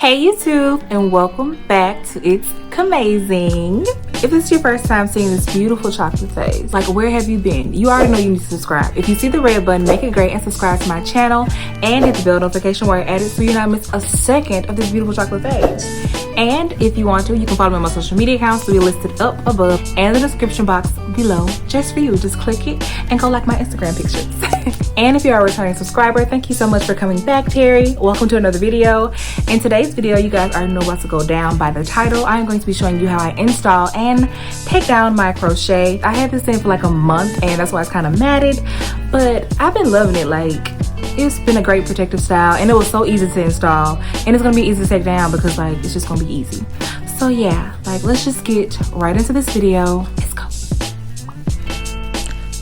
Hey YouTube, and welcome back to It's Amazing. If this is your first time seeing this beautiful chocolate face, like, where have you been? You already know you need to subscribe. If you see the red button, make it great and subscribe to my channel and hit the bell notification where I add it so you not miss a second of this beautiful chocolate face. And if you want to, you can follow me on my social media accounts to be listed up above and in the description box below just for you. Just click it and go like my Instagram pictures. And if you are a returning subscriber, thank you so much for coming back, Terry. Welcome to another video. In today's video, you guys already know what's to go down by the title. I'm going to be showing you how I install and take down my crochet. I had this thing for like a month and that's why it's kind of matted, but I've been loving it. Like, it's been a great protective style and it was so easy to install, and it's gonna be easy to take down because like it's just gonna be easy. So yeah, like, let's just get right into this video. Let's go.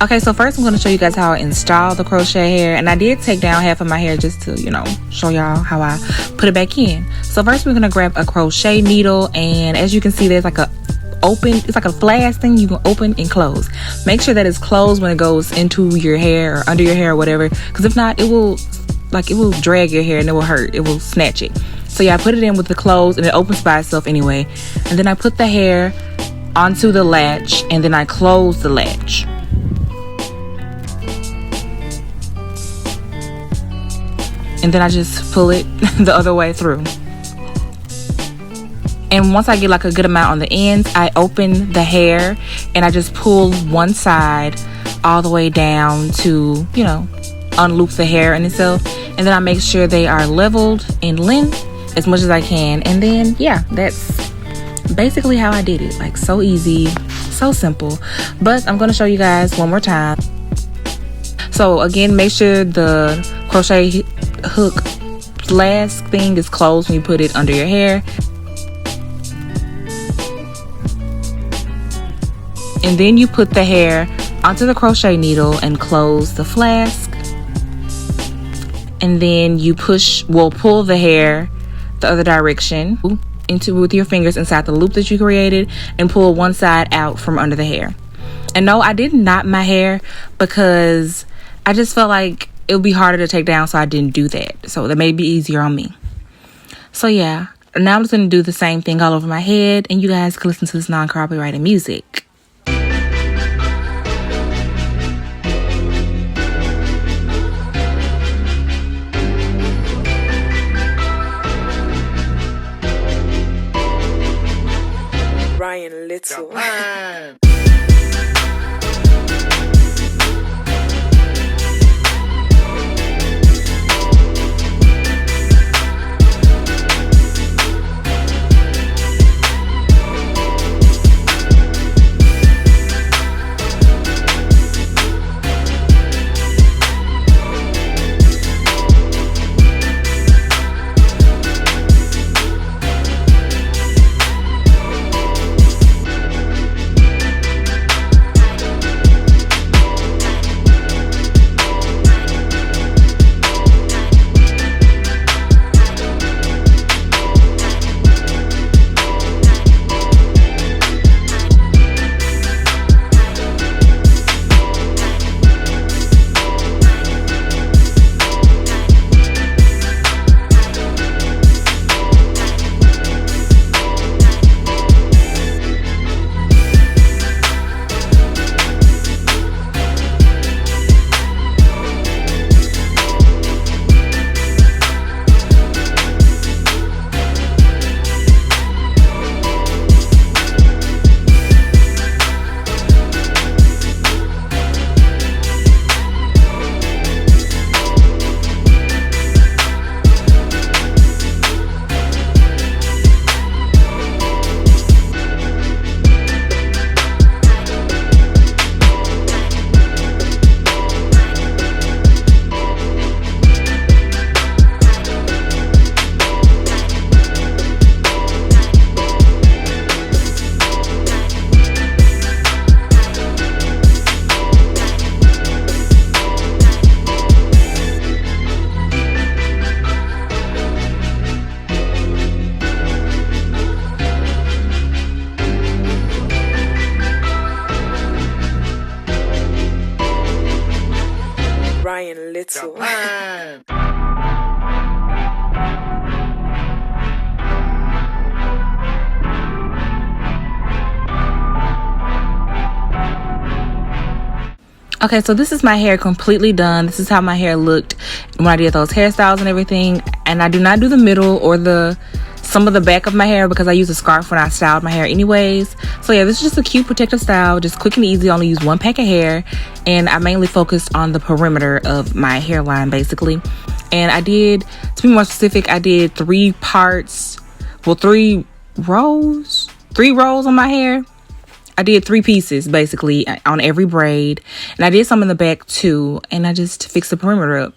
Okay, so first I'm going to show you guys how I install the crochet hair, and I did take down half of my hair just to, you know, show y'all how I put it back in. So first we're going to grab a crochet needle, and as you can see, there's like a it's like a flash thing you can open and close. Make sure that it's closed when it goes into your hair or under your hair or whatever, because if not, it will drag your hair and it will hurt. It will snatch it. So yeah, I put it in with the closed and it opens by itself anyway. And then I put the hair onto the latch and then I close the latch. And then I just pull it the other way through. And once I get like a good amount on the ends, I open the hair and I just pull one side all the way down to, you know, unloop the hair in itself. And then I make sure they are leveled in length as much as I can. And then, yeah, that's basically how I did it. Like, so easy, so simple. But I'm going to show you guys one more time. So again, make sure the crochet hook flask thing is closed when you put it under your hair. And then you put the hair onto the crochet needle and close the flask. And then you pull the hair the other direction with your fingers inside the loop that you created and pull one side out from under the hair. And no, I didn't knot my hair because I just felt like it would be harder to take down, so I didn't do that. So that may be easier on me. So yeah, now I'm just going to do the same thing all over my head, and you guys can listen to this non-copyrighted music. Little. Little. Okay, so this is my hair completely done. This is how my hair looked when I did those hairstyles and everything. And I do not do the middle or some of the back of my hair because I use a scarf when I styled my hair anyways. So yeah, this is just a cute protective style, just quick and easy. I only use one pack of hair, and I mainly focused on the perimeter of my hairline basically. And I did, to be more specific, I did 3 rows on my hair. I did 3 pieces basically on every braid, and I did some in the back too, and I just fixed the perimeter up.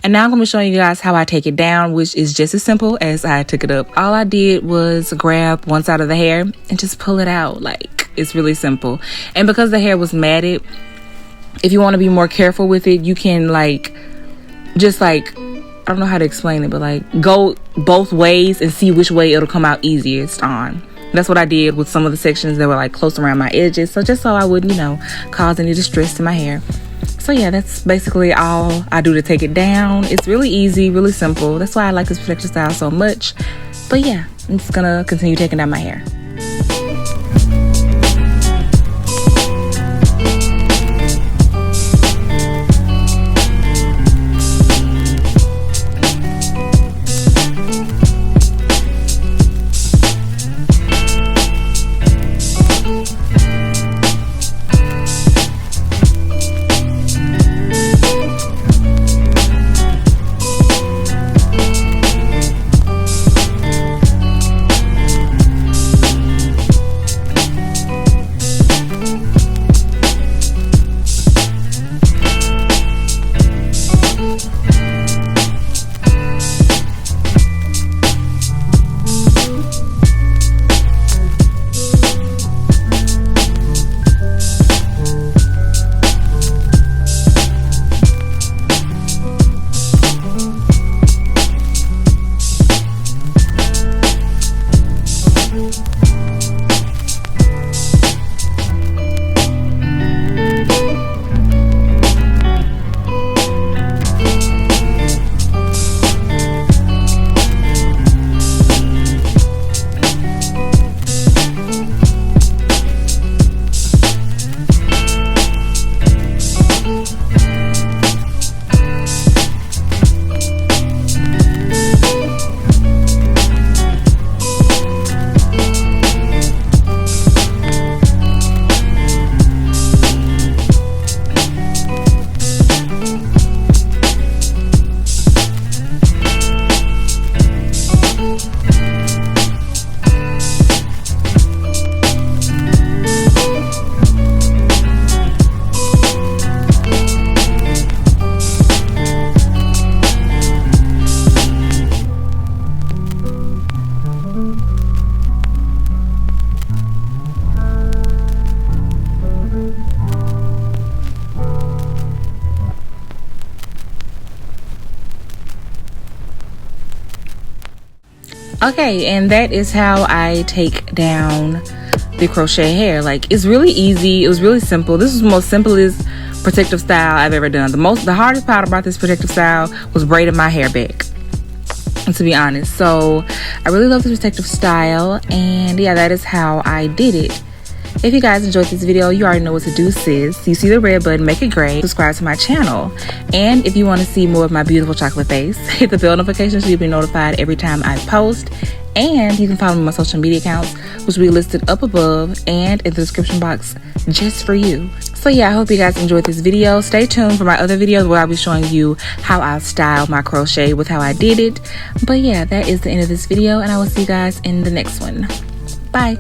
And now I'm going to be showing you guys how I take it down, which is just as simple as I took it up. All I did was grab one side of the hair and just pull it out. Like, it's really simple. And because the hair was matted, if you want to be more careful with it, you can I don't know how to explain it, but go both ways and see which way it'll come out easiest on. That's what I did with some of the sections that were close around my edges. So just so I wouldn't, cause any distress to my hair. So yeah, that's basically all I do to take it down. It's really easy, really simple. That's why I like this protective style so much. But yeah, I'm just gonna continue taking down my hair. Okay, and that is how I take down the crochet hair. It's really easy. It was really simple. This is the most simplest protective style I've ever done. The hardest part about this protective style was braiding my hair back, to be honest. So I really love this protective style, and yeah, that is how I did it. If you guys enjoyed this video, you already know what to do, sis. You see the red button, make it gray, subscribe to my channel. And if you want to see more of my beautiful chocolate face, hit the bell notification so you'll be notified every time I post. And you can follow me on my social media accounts, which will be listed up above and in the description box just for you. So yeah, I hope you guys enjoyed this video. Stay tuned for my other videos where I'll be showing you how I style my crochet with how I did it. But yeah, that is the end of this video, and I will see you guys in the next one. Bye.